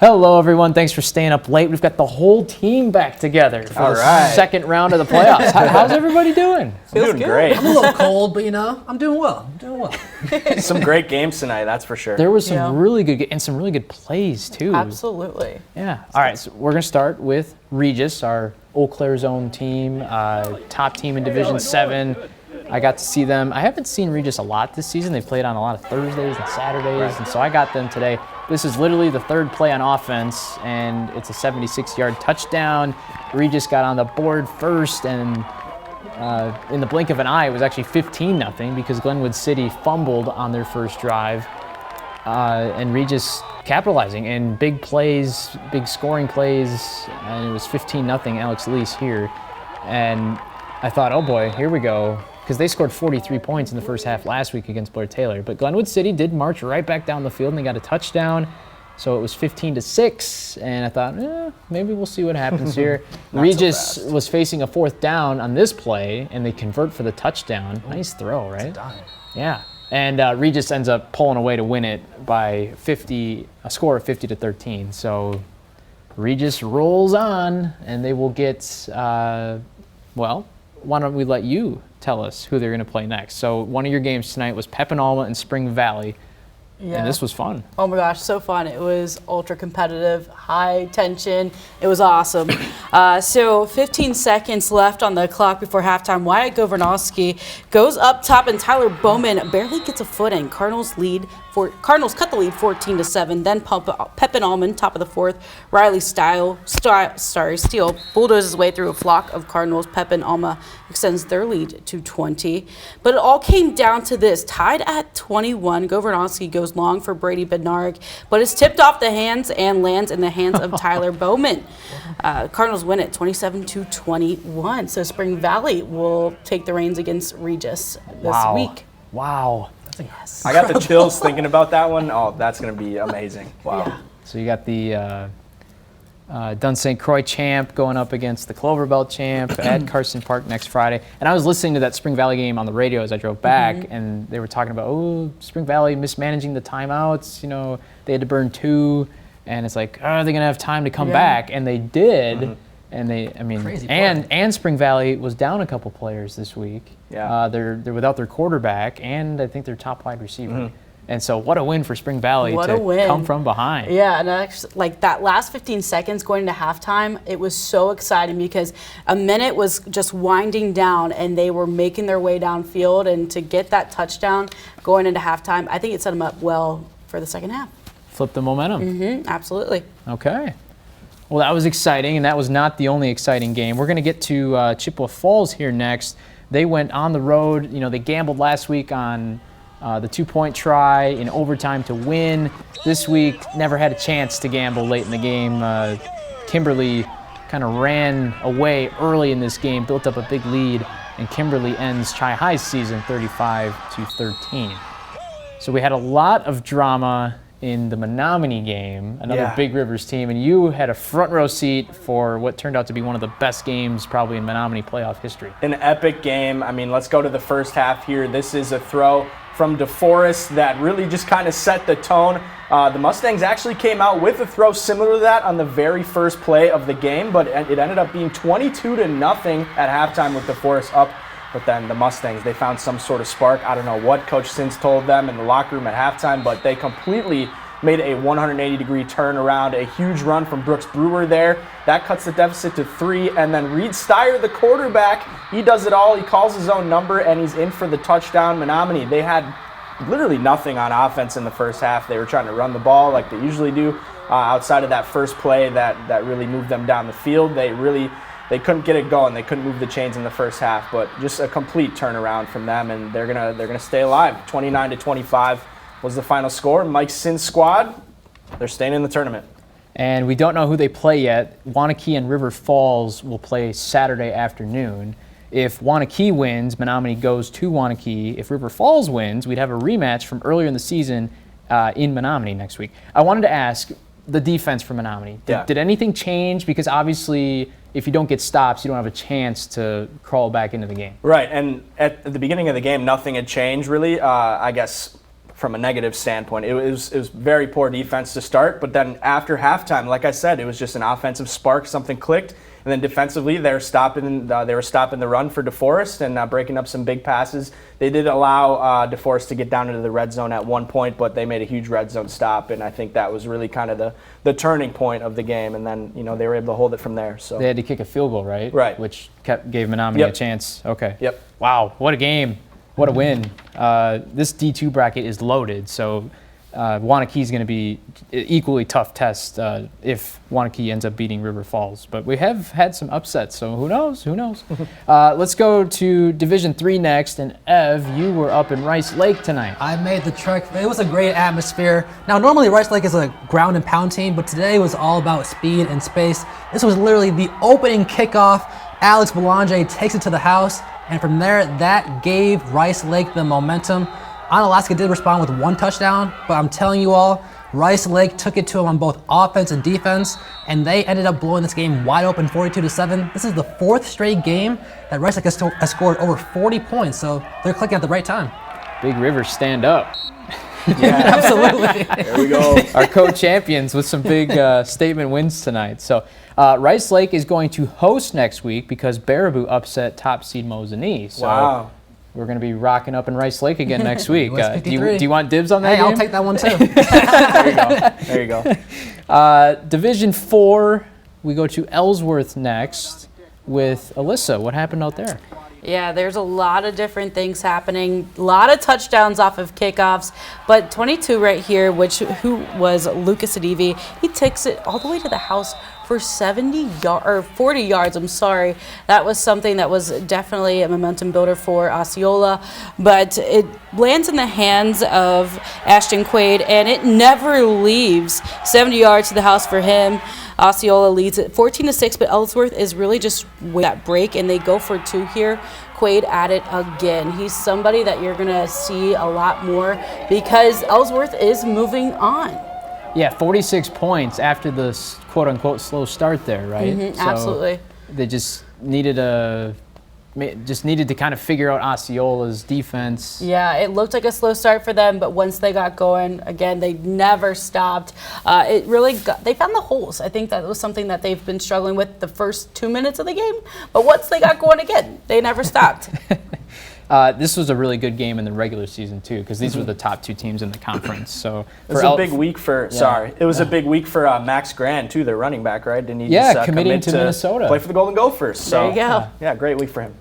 Hello, everyone. Thanks for staying up late. We've got the whole team back together for the second round of the playoffs. How's everybody doing? Feels doing great. I'm a little cold, but I'm doing well. Some great games tonight, that's for sure. There was some really good and some really good plays too. Absolutely. Yeah. All right. So we're gonna start with Regis, our Eau Claire Zone team, top team in Division 7. I got to see them. I haven't seen Regis a lot this season. They've played on a lot of Thursdays and Saturdays, and so I got them today. This is literally the third play on offense, and it's a 76-yard touchdown. Regis got on the board first, and in the blink of an eye, it was actually 15-0 because Glenwood City fumbled on their first drive, and Regis capitalizing in big plays, big scoring plays, and it was 15-0 Alex Lease here. And I thought, oh boy, here we go. Because they scored 43 points in the first half last week against Blair Taylor. But Glenwood City did march right back down the field, and they got a touchdown. So it was 15-6, and I thought, maybe we'll see what happens here. Regis was facing a fourth down on this play, and they convert for the touchdown. Nice throw, right? Yeah. And Regis ends up pulling away to win it by a score of 50-13. So Regis rolls on, and they will get, why don't we let you tell us who they're going to play next. So one of your games tonight was Pepin, Alma, and Spring Valley, and this was fun. Oh my gosh, so fun. It was ultra competitive, high tension. It was awesome. So 15 seconds left on the clock before halftime. Wyatt Governowski goes up top, and Tyler Bowman barely gets a footing. Cardinals cut the lead 14-7. Then Pepin Almond, top of the fourth. Riley Steele bulldozes his way through a flock of Cardinals. Pepin Alma extends their lead to 20. But it all came down to this. Tied at 21, Governowski goes long for Brady Bednarik, but it's tipped off the hands and lands in the hands of Tyler Bowman. Cardinals win it 27-21. So Spring Valley will take the reins against Regis this week. Wow. I got the chills thinking about that one. Oh, that's going to be amazing. Wow. Yeah. So you got the Dun St. Croix champ going up against the Clover Belt champ at Carson Park next Friday. And I was listening to that Spring Valley game on the radio as I drove back, and they were talking about, Spring Valley mismanaging the timeouts. They had to burn 2, and it's like, are they going to have time to come back? And they did. And and Spring Valley was down a couple players this week. Yeah. They're without their quarterback and I think their top wide receiver. And so what a win for Spring Valley to come from behind. Yeah, and actually, that last 15 seconds going into halftime, it was so exciting because a minute was just winding down and they were making their way downfield, and to get that touchdown going into halftime, I think it set them up well for the second half. Flip the momentum. Absolutely. Okay. Well, that was exciting, and that was not the only exciting game. We're going to get to Chippewa Falls here next. They went on the road. They gambled last week on the 2-point try in overtime to win. This week, never had a chance to gamble late in the game. Kimberly kind of ran away early in this game, built up a big lead, and Kimberly ends Chi-High's season 35-13. So we had a lot of drama in the Menomonie game, another Big Rivers team, and you had a front row seat for what turned out to be one of the best games probably in Menomonie playoff history. An epic game. I mean, let's go to the first half here. This is a throw from DeForest that really just kind of set the tone. The Mustangs actually came out with a throw similar to that on the very first play of the game, but it ended up being 22-0 at halftime with DeForest up. But then the Mustangs, they found some sort of spark. I don't know what Coach Sins told them in the locker room at halftime, but they completely made a 180-degree turnaround. A huge run from Brooks Brewer there. That cuts the deficit to 3. And then Reed Steyer, the quarterback, he does it all. He calls his own number, and he's in for the touchdown. Menomonie, they had literally nothing on offense in the first half. They were trying to run the ball like they usually do. Outside of that first play that really moved them down the field, they couldn't get it going. They couldn't move the chains in the first half, but just a complete turnaround from them, and they're gonna stay alive. 29-25 was the final score. Mike Sin's squad, they're staying in the tournament. And we don't know who they play yet. Waunakee and River Falls will play Saturday afternoon. If Waunakee wins, Menomonie goes to Waunakee. If River Falls wins, we'd have a rematch from earlier in the season in Menomonie next week. I wanted to ask the defense for Menomonie. Did anything change? Because obviously, if you don't get stops, you don't have a chance to crawl back into the game. Right, and at the beginning of the game, nothing had changed really. I guess from a negative standpoint. It was very poor defense to start, but then after halftime, like I said, it was just an offensive spark. Something clicked, and then defensively, they were stopping the run for DeForest and breaking up some big passes. They did allow DeForest to get down into the red zone at one point, but they made a huge red zone stop, and I think that was really kind of the turning point of the game. And then they were able to hold it from there. So they had to kick a field goal, right? Right. Which gave Menomonie a chance. Okay. Yep. Wow, what a game. What a win. This D2 bracket is loaded, so Waunakee is going to be an equally tough test if Waunakee ends up beating River Falls. But we have had some upsets, so who knows? Who knows? Let's go to Division 3 next. And Ev, you were up in Rice Lake tonight. I made the trek. It was a great atmosphere. Now, normally Rice Lake is a ground and pound team, but today was all about speed and space. This was literally the opening kickoff. Alex Belanger takes it to the house, and from there, that gave Rice Lake the momentum. Onalaska did respond with one touchdown, but I'm telling you all, Rice Lake took it to them on both offense and defense, and they ended up blowing this game wide open 42-7. This is the 4th straight game that Rice Lake has scored over 40 points, so they're clicking at the right time. Big River, stand up. yeah, Absolutely. there we go. Our co-champions with some big statement wins tonight. So Rice Lake is going to host next week because Baraboo upset top seed Mosinee. So Wow. we're going to be rocking up in Rice Lake again next week. Do you 53. want dibs on that Hey, game? I'll take that one too. There you go. Division 4, we go to Ellsworth next with Alyssa. What happened out there? Yeah, there's a lot of different things happening. A lot of touchdowns off of kickoffs. But 22 right here, who was Lucas Adivi, he takes it all the way to the house for 40 yards. I'm sorry. That was something that was definitely a momentum builder for Osceola. But it lands in the hands of Ashton Quaid, and it never leaves. 70 yards to the house for him. Osceola leads it 14-6, but Ellsworth is really just with that break, and they go for 2 here. Quaid at it again. He's somebody that you're going to see a lot more because Ellsworth is moving on. Yeah, 46 points after the quote-unquote slow start there, right? Mm-hmm, absolutely. They just needed to kind of figure out Osceola's defense. Yeah, it looked like a slow start for them, but once they got going, again, they never stopped. They found the holes. I think that was something that they've been struggling with the first 2 minutes of the game, but once they got going again, they never stopped. This was a really good game in the regular season too, because these were the top 2 teams in the conference. So It was a big week for a big week for Max Grand too, their running back, right? Didn't he just committing commit to Minnesota, play for the Golden Gophers? So there you go. Yeah, great week for him.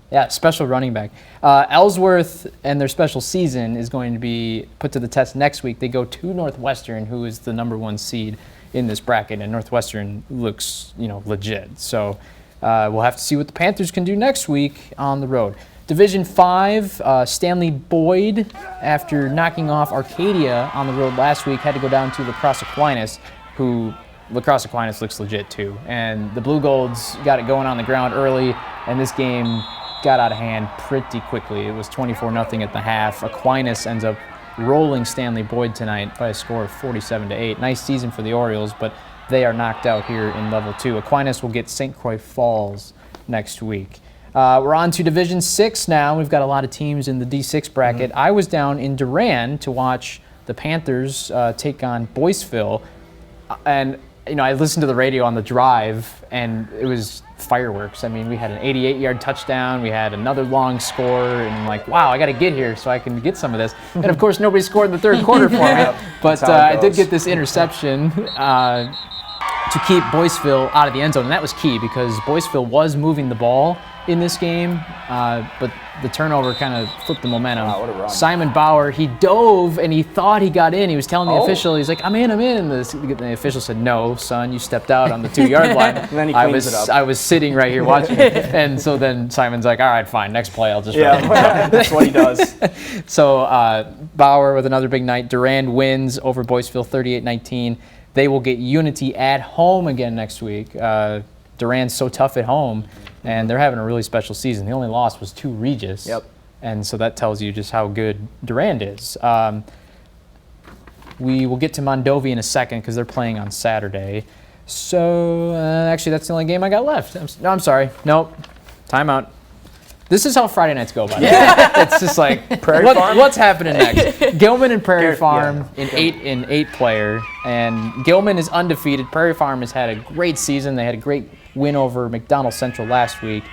Yeah, special running back. Ellsworth and their special season is going to be put to the test next week. They go to Northwestern, who is the number 1 seed in this bracket, and Northwestern looks, legit. So we'll have to see what the Panthers can do next week on the road. Division 5, Stanley-Boyd, after knocking off Arcadia on the road last week, had to go down to Lacrosse Aquinas, who Lacrosse Aquinas looks legit too. And the Blue Golds got it going on the ground early, and this game got out of hand pretty quickly. It was 24-0 at the half. Aquinas ends up rolling Stanley-Boyd tonight by a score of 47-8. Nice season for the Orioles, but they are knocked out here in Level 2. Aquinas will get St. Croix Falls next week. We're on to Division 6 now. We've got a lot of teams in the D6 bracket. I was down in Durand to watch the Panthers take on Boyceville. And, I listened to the radio on the drive, and it was fireworks. I mean, we had an 88-yard touchdown. We had another long score, and I'm like, wow, I got to get here so I can get some of this. And, of course, nobody scored in the third quarter for me. But I did get this interception to keep Boyceville out of the end zone, and that was key because Boyceville was moving the ball in this game, but the turnover kind of flipped the momentum. Wow, what a run. Simon Bauer, he dove and he thought he got in. He was telling the official, he's like, I'm in. And the official said, no, son, you stepped out on the 2-yard line. And then he cleans it up. I was sitting right here watching it. And so then Simon's like, all right, fine, next play I'll just run it. That's what he does. So Bauer with another big night. Durand wins over Boyceville 38-19. They will get Unity at home again next week. Durand's so tough at home, and they're having a really special season. The only loss was to Regis. Yep. And so that tells you just how good Durand is. We will get to Mondovi in a second because they're playing on Saturday. So actually, that's the only game I got left. I'm sorry. Nope. Timeout. This is how Friday nights go, by the way. It's just like, what's happening next? Gilman and Prairie Farm in 8-player, and Gilman is undefeated. Prairie Farm has had a great season. They had a great win over McDonald Central last week,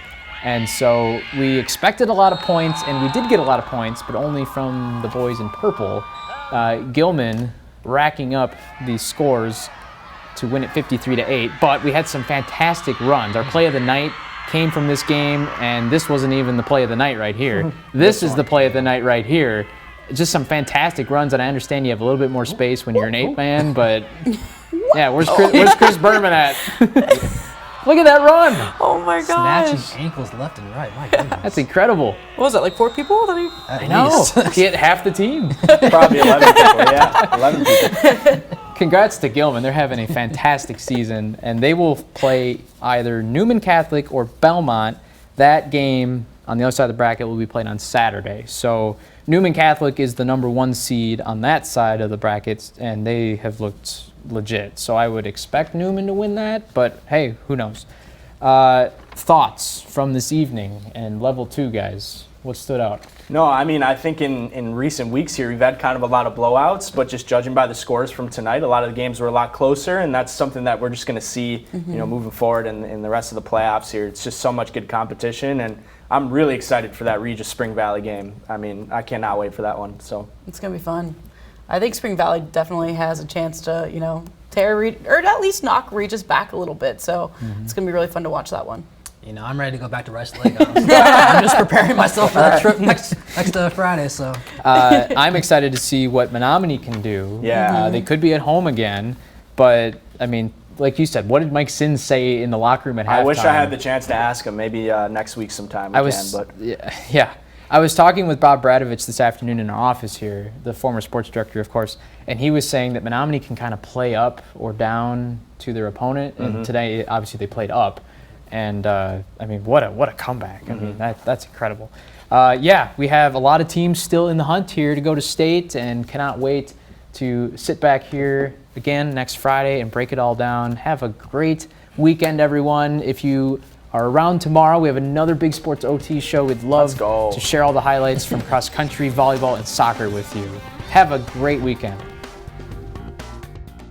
and so we expected a lot of points, and we did get a lot of points, but only from the boys in purple. Gilman racking up these scores to win it 53-8, but we had some fantastic runs. Our play of the night came from this game, and this wasn't even the play of the night right here. This is the play of the night right here. Just some fantastic runs, and I understand you have a little bit more space when you're an 8-man, but yeah, where's Chris Berman at? Look at that run. Oh my gosh. Snatching ankles left and right. My goodness. That's incredible. What was that, like 4 people? I know. He hit half the team. Probably 11 people, yeah. 11 people. Congrats to Gilman. They're having a fantastic season, and they will play either Newman Catholic or Belmont. That game on the other side of the bracket will be played on Saturday. So Newman Catholic is the #1 seed on that side of the brackets, and they have looked legit. So I would expect Newman to win that, but hey, who knows? Thoughts from this evening and level 2, guys? What stood out? No, I mean, I think in recent weeks here, we've had kind of a lot of blowouts, but just judging by the scores from tonight, a lot of the games were a lot closer, and that's something that we're just going to see, moving forward in the rest of the playoffs here. It's just so much good competition, and I'm really excited for that Regis Spring Valley game. I mean, I cannot wait for that one. So It's going to be fun. I think Spring Valley definitely has a chance to, tear or at least knock Regis back a little bit. So it's going to be really fun to watch that one. I'm ready to go back to Rice Lake. I'm just preparing myself for that trip next Friday. So I'm excited to see what Menomonie can do. Yeah. They could be at home again, but I mean, like you said, what did Mike Sins say in the locker room at halftime? I wish I had the chance to ask him. Maybe next week sometime we can. But yeah. I was talking with Bob Bradovich this afternoon in our office here, the former sports director, of course, and he was saying that Menomonie can kind of play up or down to their opponent, and today, obviously, they played up. And I mean, what a comeback! I mean, that's incredible. We have a lot of teams still in the hunt here to go to state, and cannot wait to sit back here again next Friday and break it all down. Have a great weekend, everyone. If you are around tomorrow, we have another Big Sports OT show. We'd love to share all the highlights from cross country, volleyball, and soccer with you. Have a great weekend.